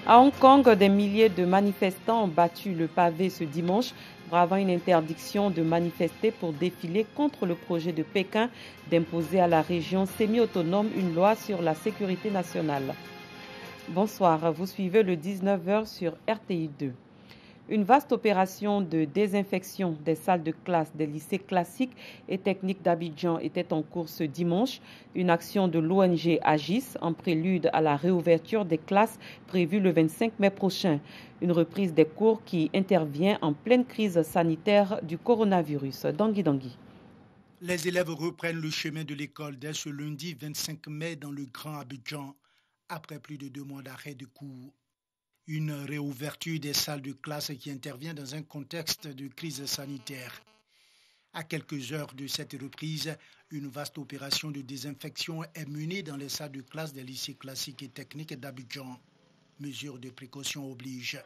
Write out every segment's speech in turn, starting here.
À Hong Kong, des milliers de manifestants ont battu le pavé ce dimanche, bravant une interdiction de manifester pour défiler contre le projet de Pékin d'imposer à la région semi-autonome une loi sur la sécurité nationale. Bonsoir, vous suivez le 19h sur RTI 2. Une vaste opération de désinfection des salles de classe des lycées classiques et techniques d'Abidjan était en cours ce dimanche. Une action de l'ONG Agis en prélude à la réouverture des classes prévue le 25 mai prochain. Une reprise des cours qui intervient en pleine crise sanitaire du coronavirus. Dangui. Les élèves reprennent le chemin de l'école dès ce lundi 25 mai dans le Grand Abidjan, après plus de 2 mois d'arrêt de cours. Une réouverture des salles de classe qui intervient dans un contexte de crise sanitaire. À quelques heures de cette reprise, une vaste opération de désinfection est menée dans les salles de classe des lycées classiques et techniques d'Abidjan. Mesures de précaution obligent.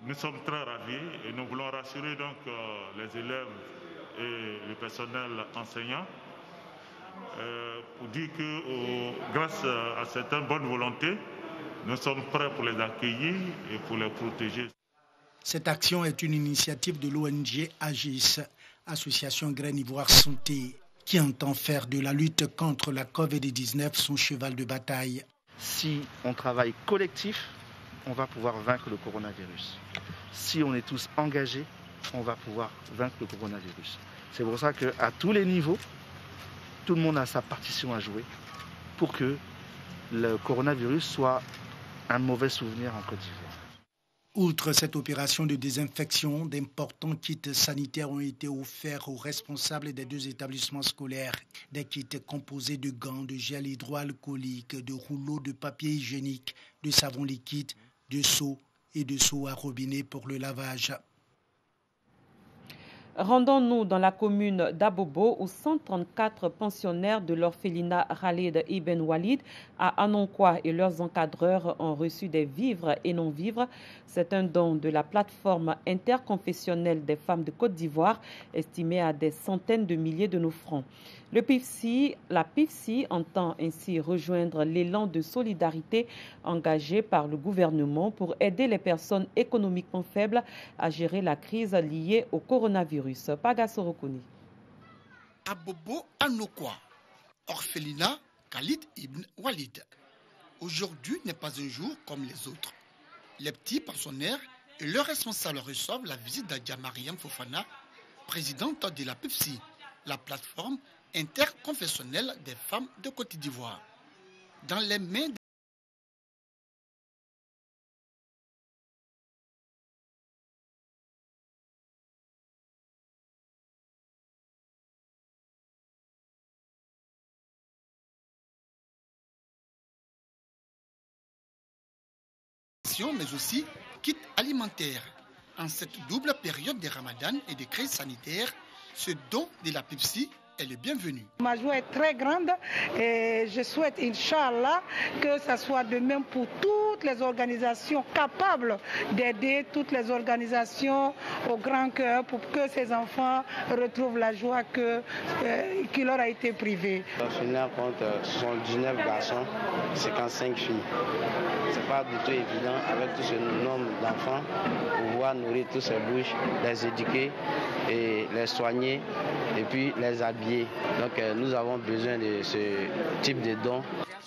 Nous sommes très ravis et nous voulons rassurer donc les élèves et le personnel enseignant pour dire que grâce à cette bonne volonté, nous sommes prêts pour les accueillir et pour les protéger. Cette action est une initiative de l'ONG Agis, Association Graine Ivoire Santé, qui entend faire de la lutte contre la COVID-19 son cheval de bataille. Si on travaille collectif, on va pouvoir vaincre le coronavirus. Si on est tous engagés, on va pouvoir vaincre le coronavirus. C'est pour ça qu'à tous les niveaux, tout le monde a sa partition à jouer pour que le coronavirus soit un mauvais souvenir en Côte d'Ivoire. Outre cette opération de désinfection, d'importants kits sanitaires ont été offerts aux responsables des 2 établissements scolaires. Des kits composés de gants, de gel hydroalcoolique, de rouleaux de papier hygiénique, de savon liquide, de seaux et de seaux à robinet pour le lavage. Rendons-nous dans la commune d'Abobo où 134 pensionnaires de l'orphelinat Khalid Ibn Walid à Anonkwa et leurs encadreurs ont reçu des vivres et non-vivres. C'est un don de la plateforme interconfessionnelle des femmes de Côte d'Ivoire estimé à des centaines de milliers de nos francs. La PIFSI entend ainsi rejoindre l'élan de solidarité engagé par le gouvernement pour aider les personnes économiquement faibles à gérer la crise liée au coronavirus. Pagasorokuni. Abobo Anonkwa, orphelinat Khalid Ibn Walid. Aujourd'hui n'est pas un jour comme les autres. Les petits pensionnaires et leurs responsables reçoivent la visite d'Adja Mariam Fofana, présidente de la PIFSI, la plateforme interconfessionnelle des femmes de Côte d'Ivoire. Dans les mains mais aussi kits alimentaires. En cette double période de Ramadan et de crise sanitaire, ce don de la PIFSI est le bienvenu. Ma joie est très grande et je souhaite, Inch'Allah, que ça soit de même pour toutes les organisations capables d'aider toutes les organisations au grand cœur pour que ces enfants retrouvent la joie qui leur a été privée. L'orphelinat compte 79 garçons, 55 filles. C'est pas du tout évident avec tout ce nombre d'enfants pouvoir nourrir tous ces bouches, les éduquer et les soigner et puis les habiller. Donc nous avons besoin de ce type de dons.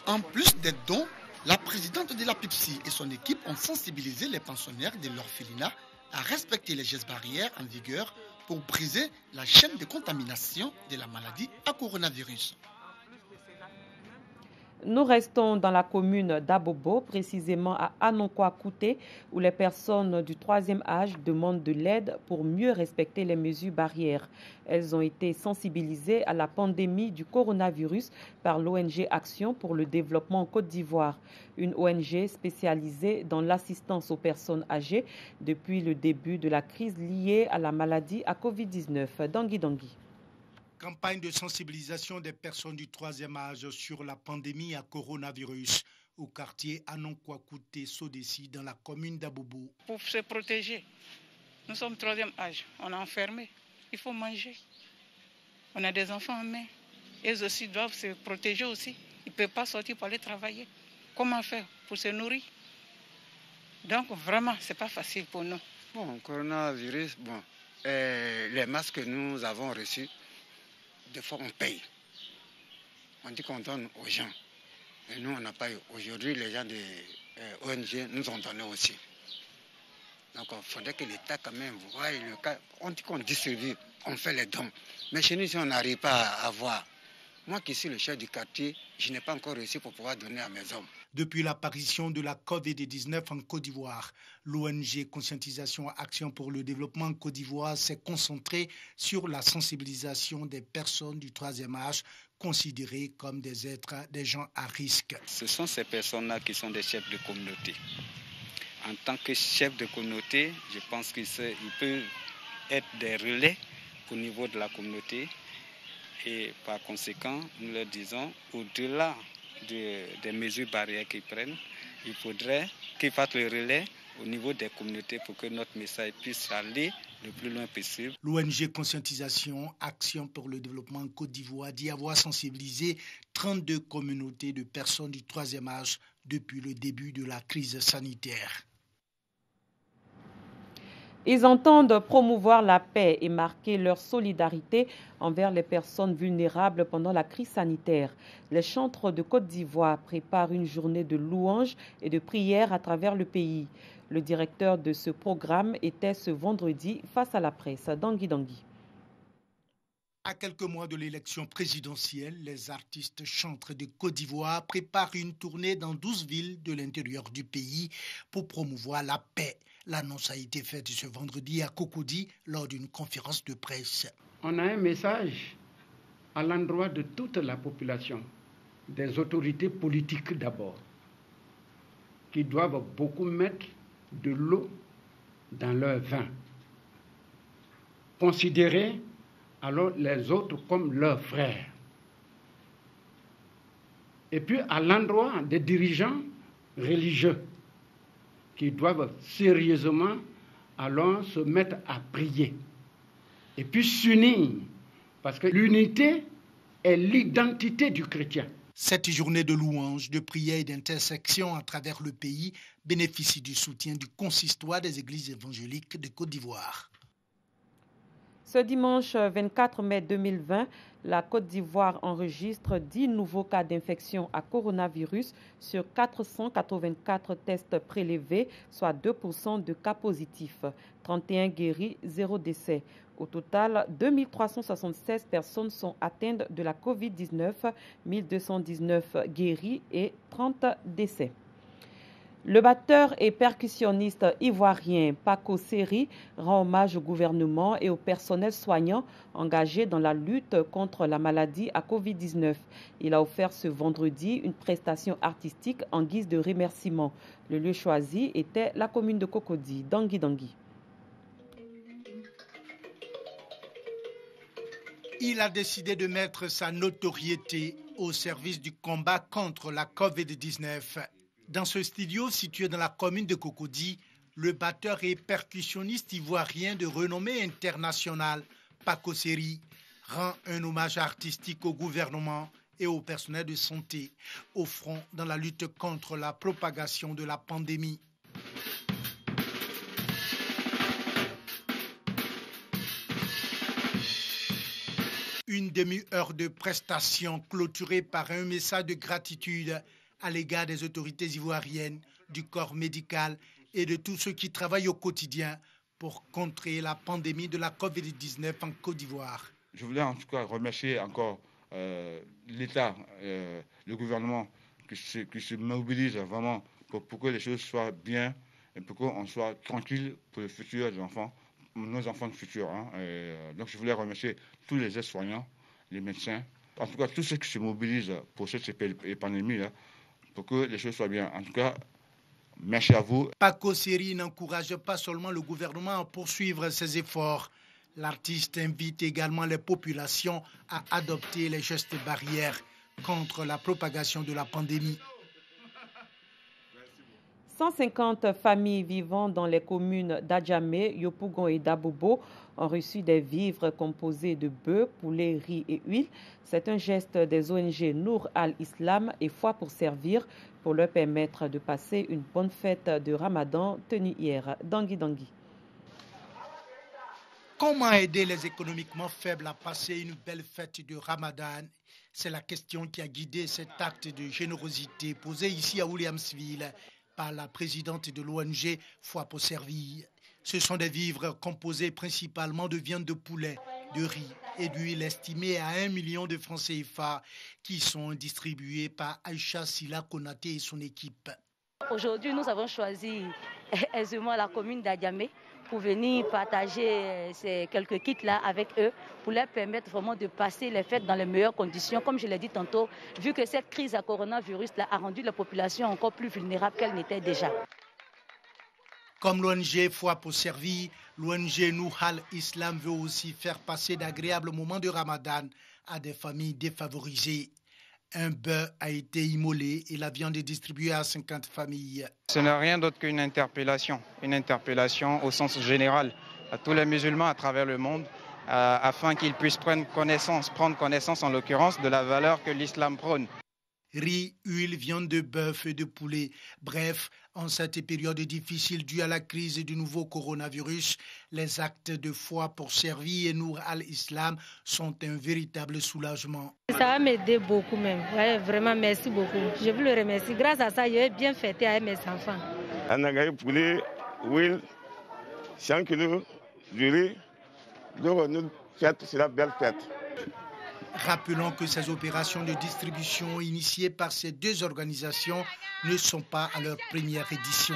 En plus des dons, la présidente de la PIFSI et son équipe ont sensibilisé les pensionnaires de l'orphelinat à respecter les gestes barrières en vigueur pour briser la chaîne de contamination de la maladie à coronavirus. Nous restons dans la commune d'Abobo, précisément à Anonkwa-Kouté, où les personnes du 3e âge demandent de l'aide pour mieux respecter les mesures barrières. Elles ont été sensibilisées à la pandémie du coronavirus par l'ONG Action pour le développement en Côte d'Ivoire, une ONG spécialisée dans l'assistance aux personnes âgées depuis le début de la crise liée à la maladie à Covid-19. Dangui. Campagne de sensibilisation des personnes du 3e âge sur la pandémie à coronavirus au quartier Anonkwa-Kouté Sodessi dans la commune d'Abobo. Pour se protéger, nous sommes 3e âge, on est enfermé, il faut manger. On a des enfants en main. Ils aussi doivent se protéger aussi. Ils ne peuvent pas sortir pour aller travailler. Comment faire pour se nourrir? Donc vraiment, ce n'est pas facile pour nous. Bon, coronavirus, les masques que nous avons reçus, des fois on paye. On dit qu'on donne aux gens. Et nous, on n'a pas eu. Aujourd'hui, les gens des ONG nous ont donné aussi. Donc, il faudrait que l'État, quand même, voie le cas. On dit qu'on distribue, on fait les dons. Mais chez nous, si on n'arrive pas à avoir. Moi qui suis le chef du quartier, je n'ai pas encore réussi pour pouvoir donner à mes hommes. Depuis l'apparition de la COVID-19 en Côte d'Ivoire, l'ONG Conscientisation Action pour le Développement en Côte d'Ivoire s'est concentrée sur la sensibilisation des personnes du troisième âge considérées comme des gens à risque. Ce sont ces personnes-là qui sont des chefs de communauté. En tant que chef de communauté, je pense qu'ils peuvent être des relais au niveau de la communauté. Et par conséquent, nous leur disons, au-delà des mesures barrières qu'ils prennent, il faudrait qu'ils fassent le relais au niveau des communautés pour que notre message puisse aller le plus loin possible. L'ONG Conscientisation Action pour le Développement en Côte d'Ivoire dit avoir sensibilisé 32 communautés de personnes du troisième âge depuis le début de la crise sanitaire. Ils entendent promouvoir la paix et marquer leur solidarité envers les personnes vulnérables pendant la crise sanitaire. Les chantres de Côte d'Ivoire préparent une journée de louanges et de prières à travers le pays. Le directeur de ce programme était ce vendredi face à la presse, Dangui Dangui. À quelques mois de l'élection présidentielle, les artistes chantres de Côte d'Ivoire préparent une tournée dans 12 villes de l'intérieur du pays pour promouvoir la paix. L'annonce a été faite ce vendredi à Cocody lors d'une conférence de presse. On a un message à l'endroit de toute la population, des autorités politiques d'abord, qui doivent beaucoup mettre de l'eau dans leur vin. Considérer alors les autres comme leurs frères. Et puis à l'endroit des dirigeants religieux qui doivent sérieusement alors se mettre à prier et puis s'unir, parce que l'unité est l'identité du chrétien. Cette journée de louanges, de prières et d'intercession à travers le pays bénéficie du soutien du consistoire des églises évangéliques de Côte d'Ivoire. Ce dimanche 24 mai 2020, la Côte d'Ivoire enregistre 10 nouveaux cas d'infection à coronavirus sur 484 tests prélevés, soit 2% de cas positifs. 31 guéris, 0 décès. Au total, 2376 personnes sont atteintes de la COVID-19, 1219 guéris et 30 décès. Le batteur et percussionniste ivoirien Paco Seri rend hommage au gouvernement et au personnel soignant engagé dans la lutte contre la maladie à Covid-19. Il a offert ce vendredi une prestation artistique en guise de remerciement. Le lieu choisi était la commune de Cocody, Dangui Dangui. Il a décidé de mettre sa notoriété au service du combat contre la COVID-19. Dans ce studio situé dans la commune de Cocody, le batteur et percussionniste ivoirien de renommée internationale, Paco Seri, rend un hommage artistique au gouvernement et au personnel de santé au front dans la lutte contre la propagation de la pandémie. Une demi-heure de prestation clôturée par un message de gratitude à l'égard des autorités ivoiriennes, du corps médical et de tous ceux qui travaillent au quotidien pour contrer la pandémie de la COVID-19 en Côte d'Ivoire. Je voulais en tout cas remercier encore l'État, le gouvernement qui se mobilise vraiment pour que les choses soient bien et pour qu'on soit tranquille pour le futur des enfants, nos enfants futurs. Donc je voulais remercier tous les aides-soignants, les médecins, en tout cas tous ceux qui se mobilisent pour cette pandémie pour que les choses soient bien. En tout cas, merci à vous. Paco Seri n'encourage pas seulement le gouvernement à poursuivre ses efforts. L'artiste invite également les populations à adopter les gestes barrières contre la propagation de la pandémie. 150 familles vivant dans les communes d'Adjamé, Yopougon et d'Abobo ont reçu des vivres composés de bœufs, poulets, riz et huile. C'est un geste des ONG Nour al-Islam et Foi pour servir pour leur permettre de passer une bonne fête de Ramadan tenue hier. Dangui. Comment aider les économiquement faibles à passer une belle fête de Ramadan? C'est la question qui a guidé cet acte de générosité posé ici à Williamsville par la présidente de l'ONG Foi pour servir. Ce sont des vivres composés principalement de viande de poulet, de riz et d'huile estimée à 1 million de francs CFA qui sont distribués par Aïcha Sila Konaté et son équipe. Aujourd'hui, nous avons choisi aisément la commune d'Adjamé pour venir partager ces quelques kits-là avec eux, pour leur permettre vraiment de passer les fêtes dans les meilleures conditions. Comme je l'ai dit tantôt, vu que cette crise à coronavirus-là a rendu la population encore plus vulnérable qu'elle n'était déjà. Comme l'ONG Foi pour servir, l'ONG Nour al-Islam veut aussi faire passer d'agréables moments de Ramadan à des familles défavorisées. Un bœuf a été immolé et la viande est distribuée à 50 familles. Ce n'est rien d'autre qu'une interpellation au sens général à tous les musulmans à travers le monde afin qu'ils puissent prendre connaissance en l'occurrence de la valeur que l'islam prône. Riz, huile, viande de bœuf et de poulet. Bref, en cette période difficile due à la crise du nouveau coronavirus, les actes de foi pour servir et Nour al-Islam sont un véritable soulagement. Ça va m'aider beaucoup même. Ouais, vraiment, merci beaucoup. Je veux le remercier. Grâce à ça, je vais bien fêter avec mes enfants. On a gagné poulet, huile, 100 kilos de riz. Donc, nous fêtons la belle fête. Rappelons que ces opérations de distribution initiées par ces deux organisations ne sont pas à leur première édition.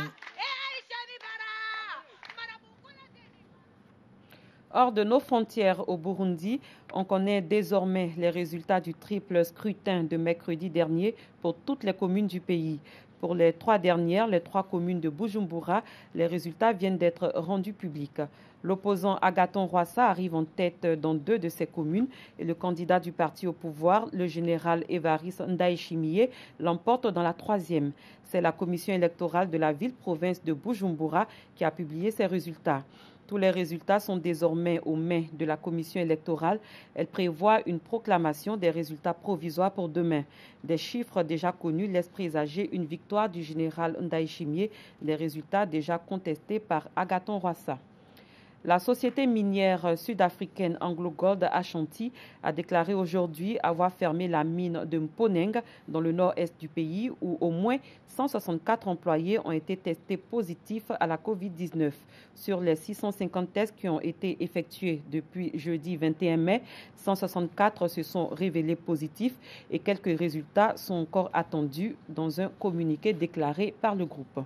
Hors de nos frontières au Burundi, on connaît désormais les résultats du triple scrutin de mercredi dernier pour toutes les communes du pays. Pour les 3 dernières, les 3 communes de Bujumbura, les résultats viennent d'être rendus publics. L'opposant Agathon Rwasa arrive en tête dans 2 de ces communes et le candidat du parti au pouvoir, le général Évariste Ndayishimiye, l'emporte dans la 3e. C'est la commission électorale de la ville-province de Bujumbura qui a publié ces résultats. Tous les résultats sont désormais aux mains de la commission électorale. Elle prévoit une proclamation des résultats provisoires pour demain. Des chiffres déjà connus laissent présager une victoire du général Ndayishimiye, les résultats déjà contestés par Agathon Rwasa. La société minière sud-africaine AngloGold Ashanti a déclaré aujourd'hui avoir fermé la mine de Mponeng dans le nord-est du pays où au moins 164 employés ont été testés positifs à la COVID-19. Sur les 650 tests qui ont été effectués depuis jeudi 21 mai, 164 se sont révélés positifs et quelques résultats sont encore attendus dans un communiqué déclaré par le groupe.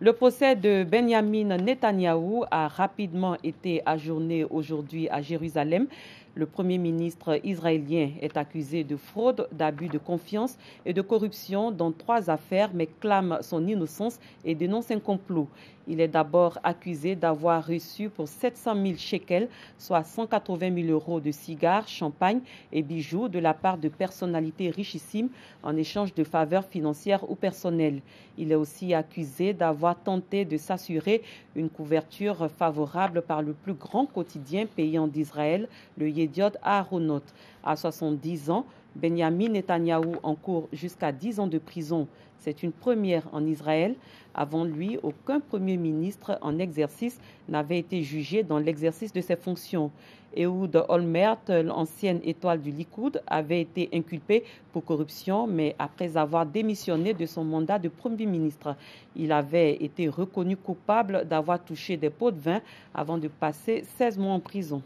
Le procès de Benjamin Netanyahou a rapidement été ajourné aujourd'hui à Jérusalem. Le Premier ministre israélien est accusé de fraude, d'abus de confiance et de corruption dans 3 affaires, mais clame son innocence et dénonce un complot. Il est d'abord accusé d'avoir reçu pour 700 000 shekels, soit 180 000 euros de cigares, champagne et bijoux de la part de personnalités richissimes en échange de faveurs financières ou personnelles. Il est aussi accusé d'avoir tenté de s'assurer une couverture favorable par le plus grand quotidien payant d'Israël, le Yediot Aharonot. À 70 ans, Benjamin Netanyahou encourt jusqu'à 10 ans de prison. C'est une première en Israël. Avant lui, aucun Premier ministre en exercice n'avait été jugé dans l'exercice de ses fonctions. Ehud Olmert, l'ancienne étoile du Likoud, avait été inculpé pour corruption, mais après avoir démissionné de son mandat de Premier ministre. Il avait été reconnu coupable d'avoir touché des pots de vin avant de passer 16 mois en prison.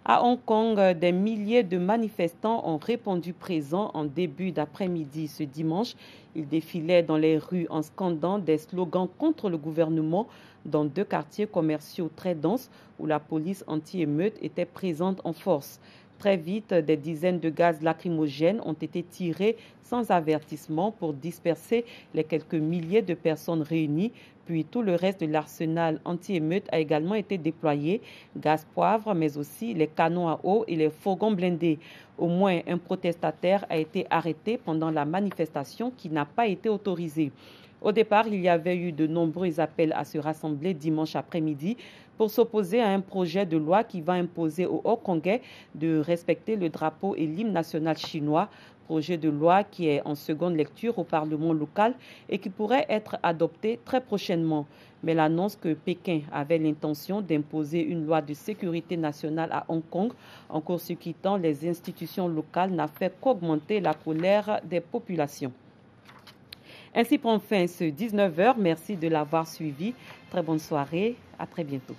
À Hong Kong, des milliers de manifestants ont répondu présents en début d'après-midi ce dimanche. Ils défilaient dans les rues en scandant des slogans contre le gouvernement dans 2 quartiers commerciaux très denses où la police anti-émeute était présente en force. Très vite, des dizaines de gaz lacrymogènes ont été tirés sans avertissement pour disperser les quelques milliers de personnes réunies. Puis tout le reste de l'arsenal anti-émeute a également été déployé, gaz poivre, mais aussi les canons à eau et les fourgons blindés. Au moins un protestataire a été arrêté pendant la manifestation qui n'a pas été autorisée. Au départ, il y avait eu de nombreux appels à se rassembler dimanche après-midi pour s'opposer à un projet de loi qui va imposer au Haut-Congais de respecter le drapeau et l'hymne national chinois. Projet de loi qui est en seconde lecture au Parlement local et qui pourrait être adopté très prochainement. Mais l'annonce que Pékin avait l'intention d'imposer une loi de sécurité nationale à Hong Kong en court-circuitant les institutions locales n'a fait qu'augmenter la colère des populations. Ainsi prend fin ce 19h. Merci de l'avoir suivi. Très bonne soirée. À très bientôt.